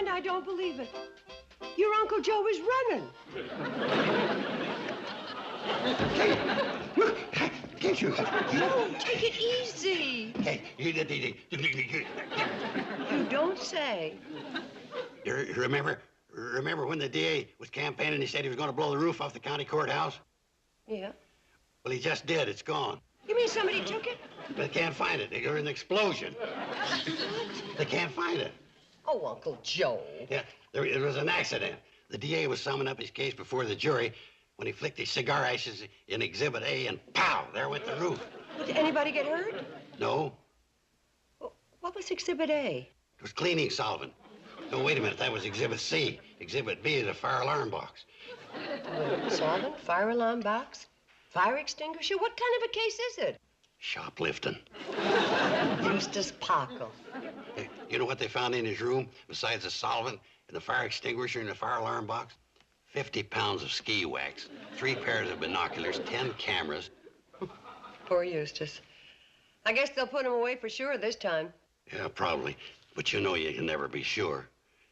I don't believe it. Your Uncle Joe is running. Can't you? Joe, take it easy. You don't say. You remember when the DA was campaigning, he said he was going to blow the roof off the county courthouse? Yeah. Well, he just did. It's gone. You mean somebody took it? They can't find it. There was an explosion. They can't find it. Oh, Uncle Joe. Yeah, it was an accident. The DA was summing up his case before the jury when he flicked his cigar ashes in Exhibit A, and pow, there went the roof. Did anybody get hurt? No. Well, what was Exhibit A? It was cleaning solvent. No, wait a minute, that was Exhibit C. Exhibit B is a fire alarm box. Solvent, fire alarm box, fire extinguisher? What kind of a case is it? Shoplifting. Eustace Parker. Hey, you know what they found in his room besides the solvent and the fire extinguisher and the fire alarm box? 50 pounds of ski wax, 3 pairs of binoculars, 10 cameras. Poor Eustace. I guess they'll put him away for sure this time. Yeah, probably. But you know you can never be sure.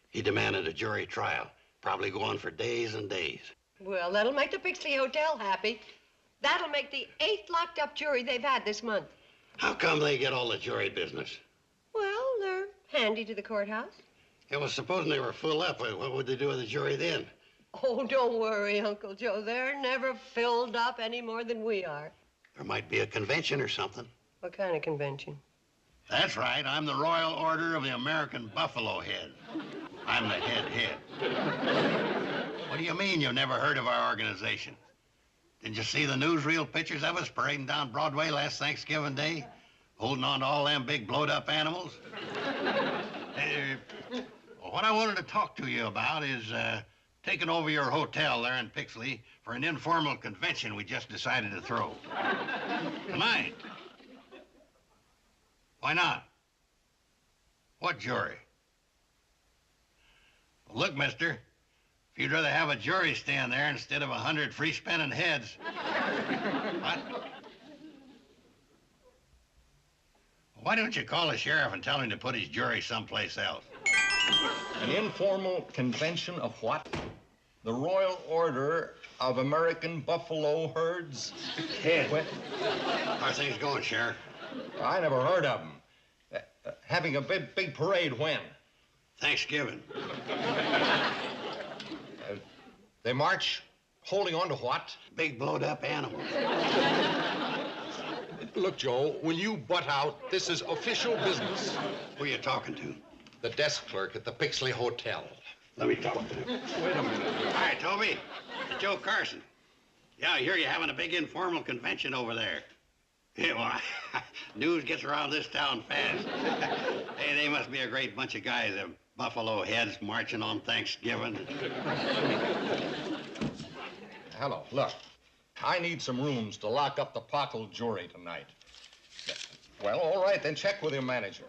He demanded a jury trial. Probably go on for days and days. Well, that'll make the Pixley Hotel happy. That'll make the 8th locked-up jury they've had this month. How come they get all the jury business? Well, they're handy to the courthouse. Yeah, well, supposing they were full up, what would they do with the jury then? Oh, don't worry, Uncle Joe. They're never filled up any more than we are. There might be a convention or something. What kind of convention? That's right. I'm the Royal Order of the American Buffalo Head. I'm the head. What do you mean you've never heard of our organization? Didn't you see the newsreel pictures of us parading down Broadway last Thanksgiving Day? Holding on to all them big blowed-up animals? What I wanted to talk to you about is taking over your hotel there in Pixley for an informal convention we just decided to throw. Tonight. Why not? What jury? Well, look, mister, if you'd rather have a jury stand there instead of 100 free-spinning heads. What? Why don't you call the sheriff and tell him to put his jury someplace else? An informal convention of what? The Royal Order of American Buffalo Herds? Head. How are things going, Sheriff? I never heard of them. Having a big parade when? Thanksgiving. They march holding on to what? Big blowed-up animals. Look, Joe, when you butt out, this is official business. Who are you talking to? The desk clerk at the Pixley Hotel. Let me talk to him. Wait a minute. Hi, Toby. It's Joe Carson. Yeah, I hear you're having a big informal convention over there. Yeah, well, news gets around this town fast. Hey, they must be a great bunch of guys, them buffalo heads marching on Thanksgiving. Hello, look. I need some rooms to lock up the Pockle jury tonight. Well, all right, then check with your manager.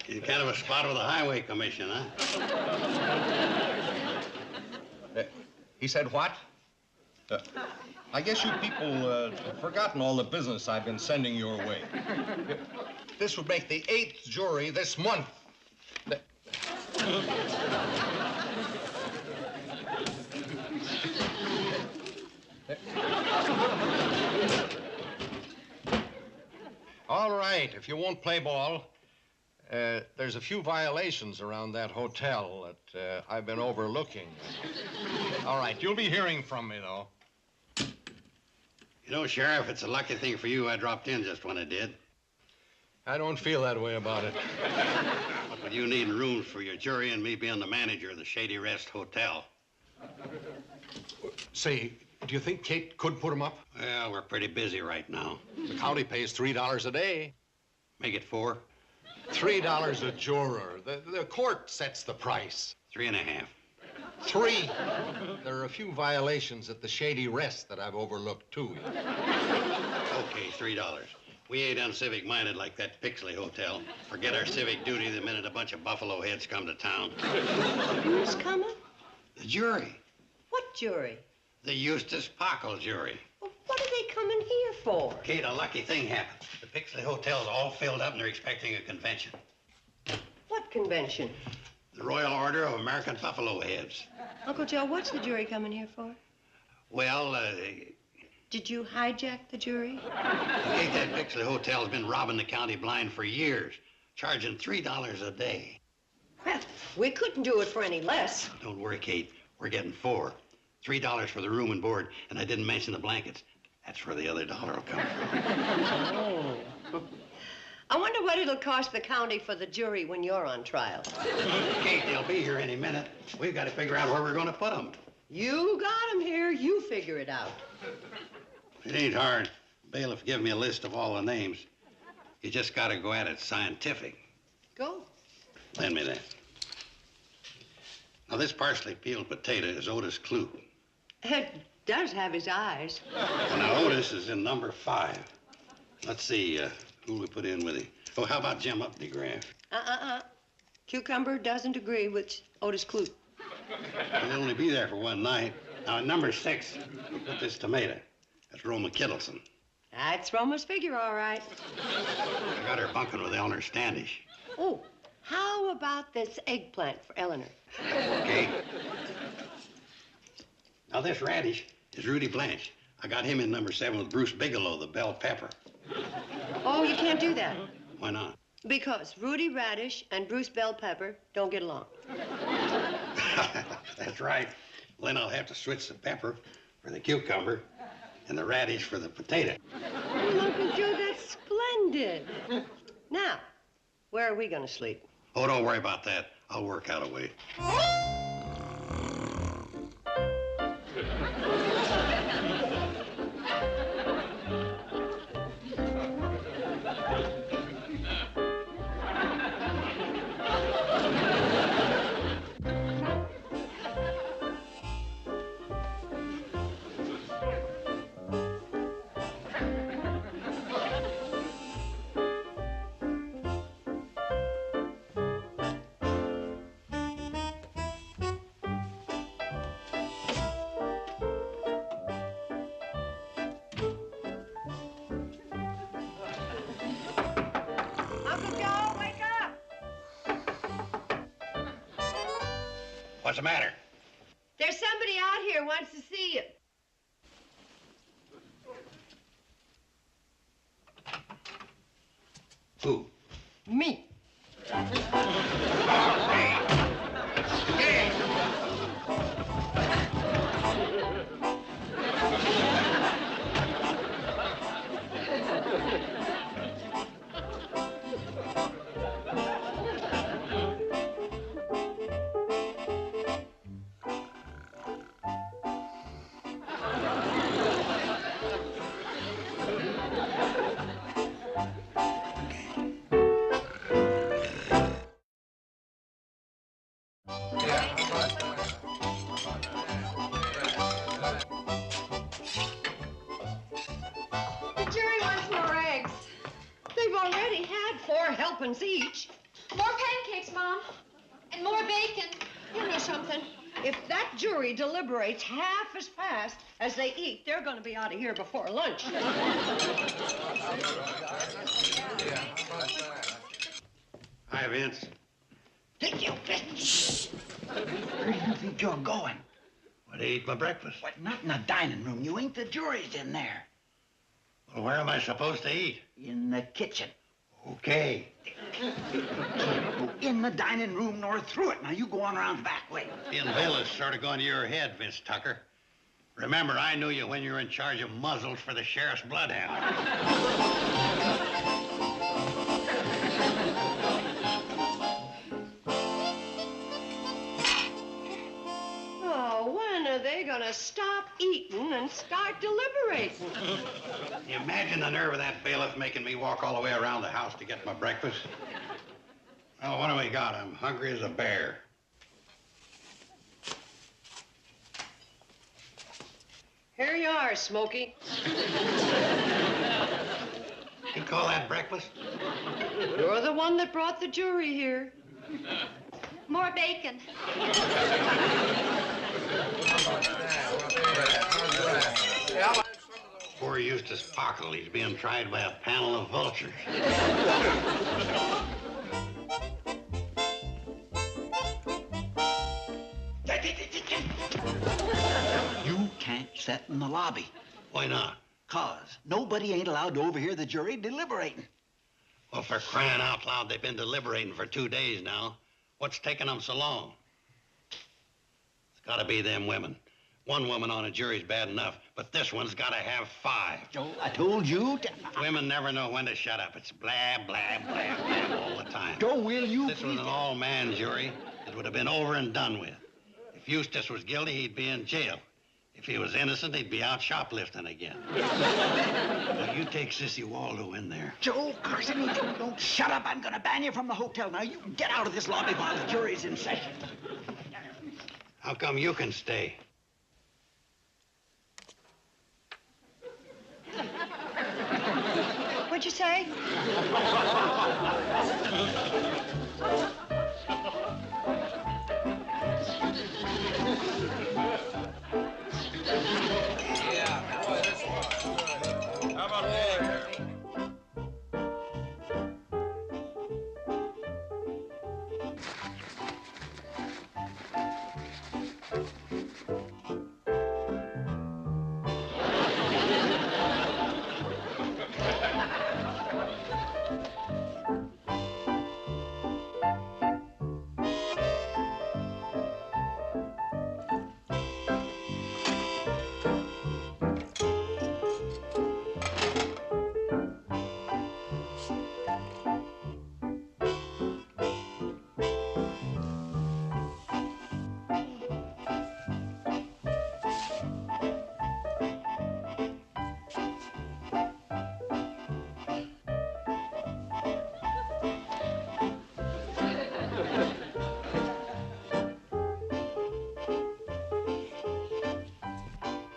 He's kind of a spot with the Highway Commission, huh? He said what? I guess you people have forgotten all the business I've been sending your way. This would make the 8th jury this month. All right, if you won't play ball, there's a few violations around that hotel that I've been overlooking. All right, you'll be hearing from me, though. You know, Sheriff, it's a lucky thing for you I dropped in just when I did. I don't feel that way about it. But with you needing rooms for your jury and me being the manager of the Shady Rest Hotel. Say, do you think Kate could put him up? Well, we're pretty busy right now. The county pays $3 a day. Make it 4. $3 a juror. The court sets the price. 3.5. 3. There are a few violations at the Shady Rest that I've overlooked, too. Okay, $3. We ain't uncivic-minded like that Pixley Hotel. Forget our civic duty the minute a bunch of buffalo heads come to town. Who's coming? The jury. What jury? The Eustace Pockle jury. Well, what are they coming here for? Kate, a lucky thing happened. The Pixley Hotel's all filled up and they're expecting a convention. What convention? The Royal Order of American Buffalo Heads. Uncle Joe, what's the jury coming here for? Well, Did you hijack the jury? Kate, that Pixley Hotel's been robbing the county blind for years, charging $3 a day. Well, we couldn't do it for any less. Don't worry, Kate. We're getting $4. $3 for the room and board, and I didn't mention the blankets. That's where the other dollar will come from. Oh. I wonder what it'll cost the county for the jury when you're on trial. Kate, they'll be here any minute. We've got to figure out where we're going to put them. You got them here. You figure it out. It ain't hard. Bailiff gave me a list of all the names. You just got to go at it scientific. Go. Lend me that. Now, this parsley peeled potato is Otis Clue. It does have his eyes. Well, now, Otis is in number 5. Let's see, who we put in with him? Oh, how about Jim Updegraff? Cucumber doesn't agree with Otis Clute. He'll only be there for one night. Now, at number 6, we put this tomato. That's Roma Kittleson. That's Roma's figure, all right. I got her bunking with Eleanor Standish. Oh, how about this eggplant for Eleanor? Okay. Now, this radish is Rudy Blanche. I got him in number 7 with Bruce Bigelow, the bell pepper. Oh, you can't do that. Why not? Because Rudy Radish and Bruce Bell Pepper don't get along. That's right. Well, then I'll have to switch the pepper for the cucumber and the radish for the potato. Oh, Uncle Joe, that's splendid. Now, where are we going to sleep? Oh, don't worry about that. I'll work out a way. What's the matter? There's somebody out here who wants to see you. Who? Me. Each. More pancakes, Mom. And more bacon. You know something? If that jury deliberates half as fast as they eat, they're going to be out of here before lunch. Hi, Vince. Take you, bitch. Where do you think you're going? Well, to eat my breakfast. What, not in the dining room. You ain't. The jury's in there. Well, where am I supposed to eat? In the kitchen. Okay. Go in the dining room nor through it. Now, you go on around the back way. Being Bill is sort of going to your head, Vince Tucker. Remember, I knew you when you were in charge of muzzles for the sheriff's bloodhound. Oh, when are they going to stop eating and start deliberating? You imagine the nerve of that bailiff making me walk all the way around the house to get my breakfast? Well, what do we got? I'm hungry as a bear. Here you are, Smokey. You call that breakfast? You're the one that brought the jury here. More bacon. Poor Eustace Pockle. He's being tried by a panel of vultures. You can't sit in the lobby. Why not? 'Cause nobody ain't allowed to overhear the jury deliberating. Well, for crying out loud, they've been deliberating for 2 days now. What's taking them so long? It's got to be them women. One woman on a jury's bad enough, but this one's got to have 5. Joe, I told you to... Women never know when to shut up. It's blah, blah, blah, blah all the time. Joe, will you This was please... an all-man jury. It would have been over and done with. If Eustace was guilty, he'd be in jail. If he was innocent, he'd be out shoplifting again. Now, you take Sissy Waldo in there. Joe, Carson, don't shut up. I'm going to ban you from the hotel. Now, you get out of this lobby while the jury's in session. How come you can stay? What'd you say?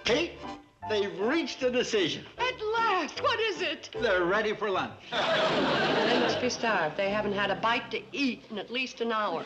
Kate, they've reached a decision. At last, what is it? They're ready for lunch. They must be starved. They haven't had a bite to eat in at least an hour.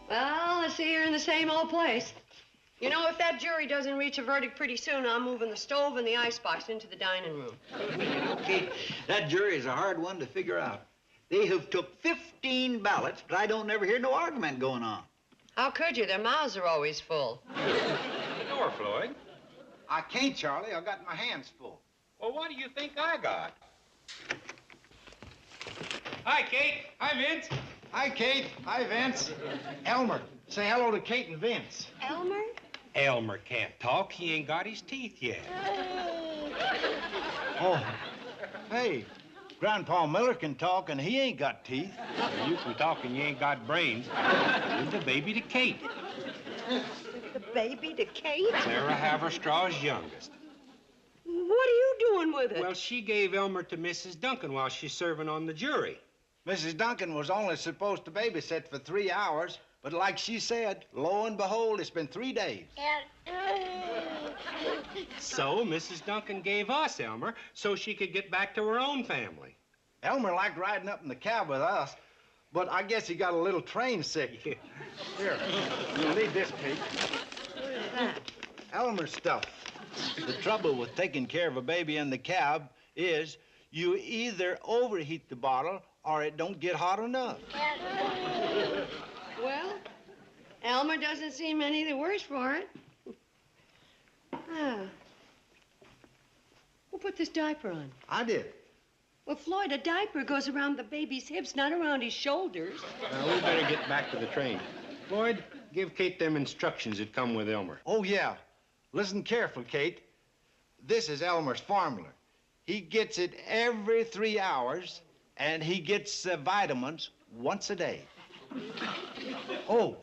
Well, I see you're in the same old place. You know, if that jury doesn't reach a verdict pretty soon, I'm moving the stove and the icebox into the dining room. Kate, that jury is a hard one to figure out. They have took 15 ballots, but I don't never hear no argument going on. How could you? Their mouths are always full. The door, Floyd. I can't, Charlie. I got my hands full. Well, what do you think I got? Hi, Kate. Hi, Vince. Hi, Kate. Hi, Vince. Elmer, say hello to Kate and Vince. Elmer? Elmer can't talk. He ain't got his teeth yet. Oh, hey, Grandpa Miller can talk, and he ain't got teeth. You can talk and you ain't got brains. Give the baby to Kate. The baby to Kate? Sarah Haverstraw's youngest. What are you doing with it? Well, she gave Elmer to Mrs. Duncan while she's serving on the jury. Mrs. Duncan was only supposed to babysit for 3 hours, but like she said, lo and behold, it's been 3 days. So Mrs. Duncan gave us Elmer so she could get back to her own family. Elmer liked riding up in the cab with us, but I guess he got a little train sick. Here, you'll need this, Kate. What is that? Elmer stuff. The trouble with taking care of a baby in the cab is you either overheat the bottle or it don't get hot enough. Well, Elmer doesn't seem any the worse for it. Ah. Who put this diaper on? I did. Well, Floyd, a diaper goes around the baby's hips, not around his shoulders. Now, we better get back to the train. Floyd, give Kate them instructions that come with Elmer. Oh, yeah. Listen careful, Kate. This is Elmer's formula. He gets it every 3 hours, and he gets vitamins once a day. Oh,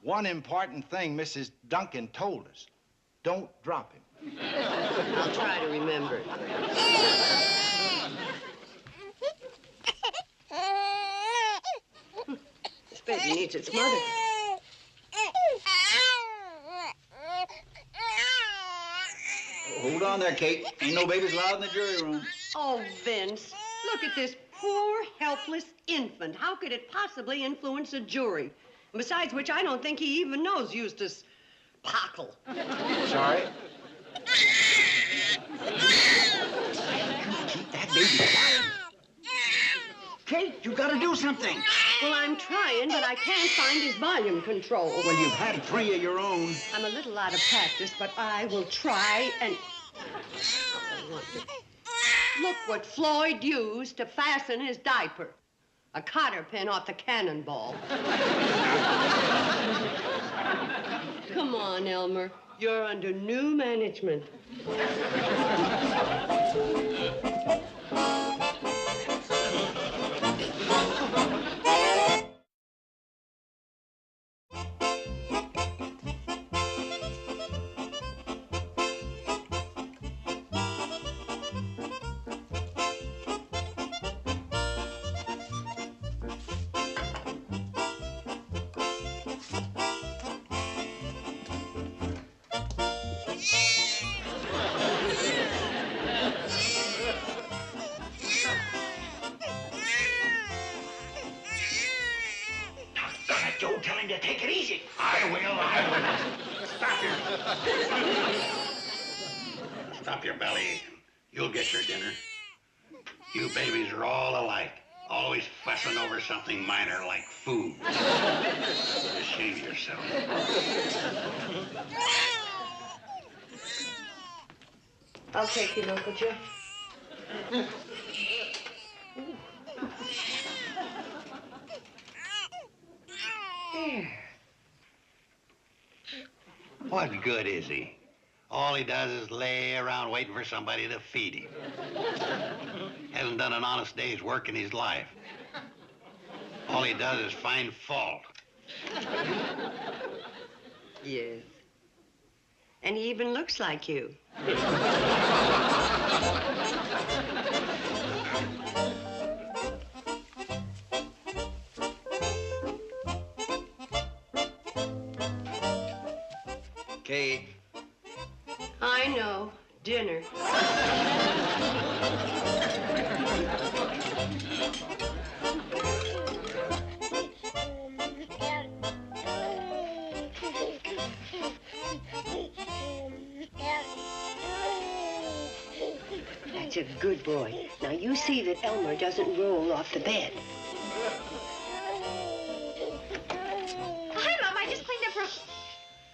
one important thing Mrs. Duncan told us. Don't drop him. I'll try to remember. This baby needs its mother. Hold on there, Kate. Ain't no babies allowed in the jury room. Oh, Vince, look at this poor, helpless infant. How could it possibly influence a jury? Besides which, I don't think he even knows Eustace Pockle. Sorry? Keep that baby quiet. Kate, you gotta do something. Well, I'm trying, but I can't find his volume control. Well, you've had 3 of your own. I'm a little out of practice, but I will try and... Look what Floyd used to fasten his diaper. A cotter pin off the cannonball. Come on, Elmer. You're under new management. Joe, tell him to take it easy. I will. Stop Stop your belly. You'll get your dinner. You babies are all alike. Always fussing over something minor like food. Shame yourself. I'll take him, Uncle Joe. There. What good is he? All he does is lay around waiting for somebody to feed him. Hasn't done an honest day's work in his life. All he does is find fault. Yes. And he even looks like you. Kate. I know. Dinner. That's a good boy. Now, you see that Elmer doesn't roll off the bed. Hi, Mom. I just cleaned up for...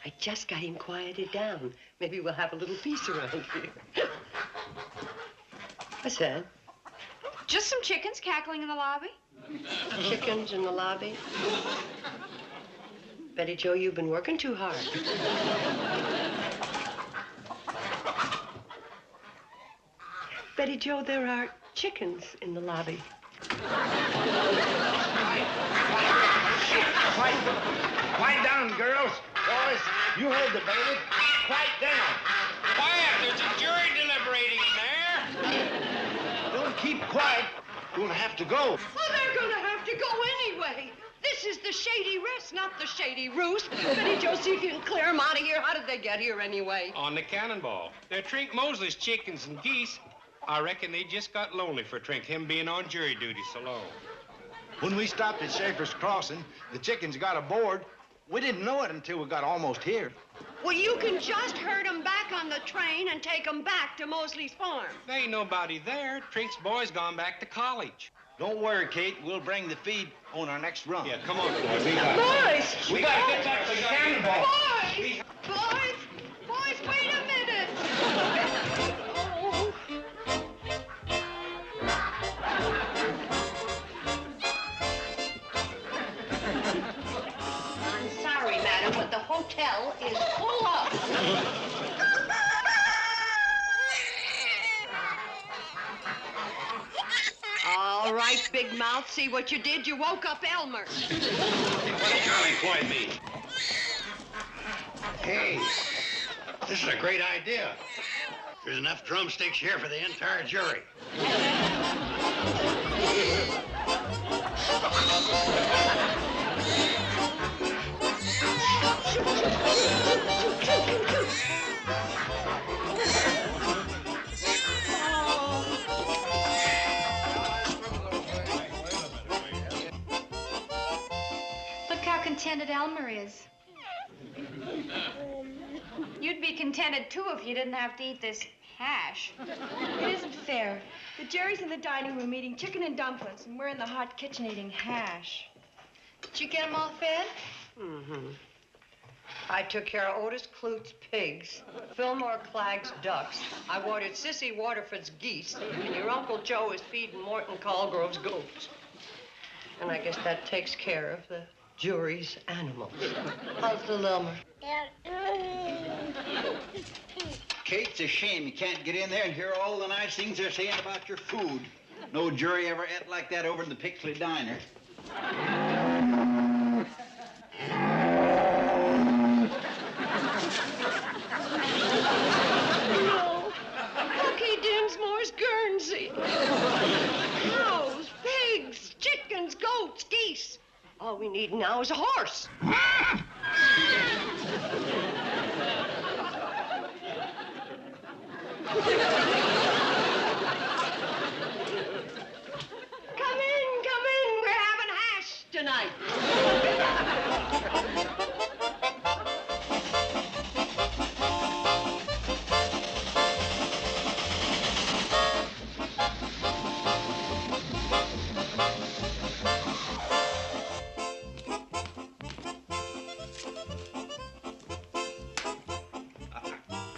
I just got him quieted down. Maybe we'll have a little peace around here. What's that? Just some chickens cackling in the lobby. Chickens in the lobby? Betty Jo, you've been working too hard. Betty Jo, there are chickens in the lobby. Quiet down, girls. Boys, you heard the baby. Quiet down. Quiet! There's a jury deliberating in there. Don't keep quiet. You'll have to go. Well, they're gonna have to go anyway. This is the Shady Rest, not the Shady Roost. Betty Jo, see if you can clear them out of here. How did they get here anyway? On the cannonball. They're Trink Mosley's chickens and geese. I reckon they just got lonely for Trink, him being on jury duty so long. When we stopped at Schaefer's Crossing, the chickens got aboard. We didn't know it until we got almost here. Well, you can just herd 'em back on the train and take 'em back to Mosley's farm. There ain't nobody there. Trink's boy's gone back to college. Don't worry, Kate. We'll bring the feed on our next run. Yeah, come on, boys. Boys! We gotta get back to the cannonball. Boys! Boys! Boys, wait a minute! Oh. I'm sorry, madam, but the hotel is full up. All right, big mouth, see what you did? You woke up Elmer. What does Charlie Floyd mean? Hey, this is a great idea. There's enough drumsticks here for the entire jury. Look how contented Elmer is. You'd be contented, too, if you didn't have to eat this hash. It isn't fair. The jury's in the dining room eating chicken and dumplings, and we're in the hot kitchen eating hash. Did you get them all fed? Mm-hmm. I took care of Otis Clute's pigs, Fillmore Clagg's ducks. I watered Sissy Waterford's geese, and your Uncle Joe is feeding Morton Colgrove's goats. And I guess that takes care of the jury's animals. How's little Elmer? Kate, it's a shame you can't get in there and hear all the nice things they're saying about your food. No jury ever ate like that over in the Pixley Diner. No. Bucky Dinsmore's Guernsey. Cows, pigs, chickens, goats, geese. All we need now is a horse. Come in. We're having hash tonight.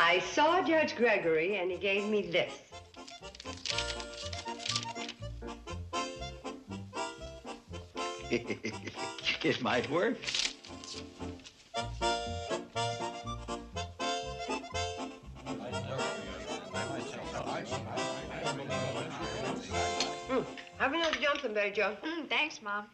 I saw Judge Gregory, and he gave me this. It might work. Have another jumping, Billy Joe. Thanks, Mom.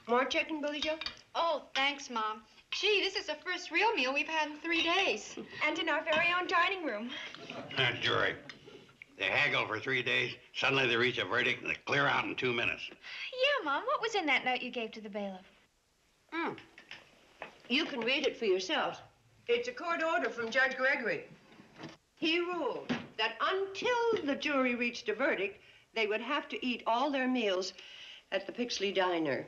More chicken, Billy Joe? Oh, thanks, Mom. Gee, this is the first real meal we've had in 3 days. And in our very own dining room. That jury. They haggle for 3 days, suddenly they reach a verdict, and they clear out in 2 minutes. Yeah, Mom. What was in that note you gave to the bailiff? You can read it for yourself. It's a court order from Judge Gregory. He ruled that until the jury reached a verdict, they would have to eat all their meals at the Pixley Diner.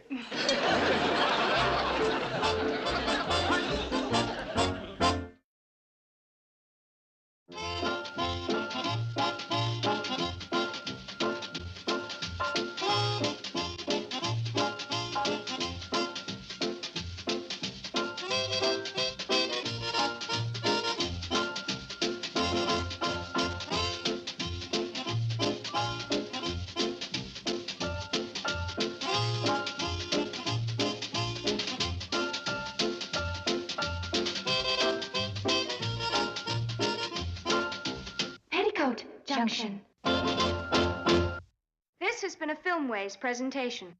Petticoat, Junction. This has been a Filmways presentation.